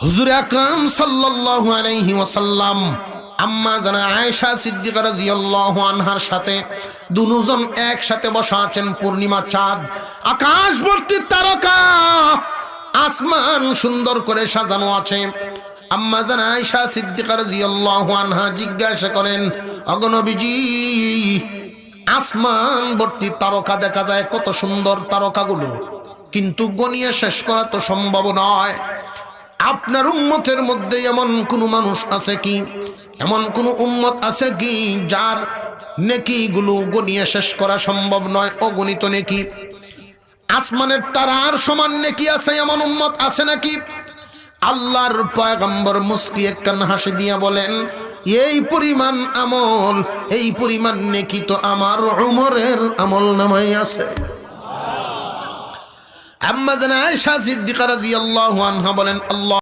হুজুর আকরাম সাল্লাল্লাহু আলাইহি ওয়াসাল্লাম আম্মা জানা আয়েশা সিদ্দিকা রাদিয়াল্লাহু আনহার সাথে দুজন একসাথে বসা আছেন। পূর্ণিমা চাঁদ, আকাশ ভর্তি তারকা, আসমান সুন্দর করে সাজানো আছে। আম্মা জানা আয়েশা সিদ্দিকা রাদিয়াল্লাহু আনহা জিজ্ঞাসা করেন, ওগো নবীজি, আসমান ভর্তি তারকা দেখা যায়, কত সুন্দর তারকাগুলো, কিন্তু গনিয়ে শেষ করা তো সম্ভব নয়। আপনার উম্মতের মধ্যে এমন কোন মানুষ আছে কি, এমন কোন উম্মত আছে কি যার নেকিগুলো গনিয়ে শেষ করা সম্ভব নয়? অগণিত নেকি, আসমানের তারার সমান নেকি আছে, এমন উম্মত আছে নাকি? আল্লাহর পয়গম্বর মুস্কি একখান হাসি দিয়া বলেন, এই পরিমাণ আমল, এই পরিমাণ নেকি তো আমার উমরের আমল নামায় আছে। আম্মা জানা আয়েশা সিদ্দিকা রাদিয়াল্লাহু আনহা বলেন, আল্লাহ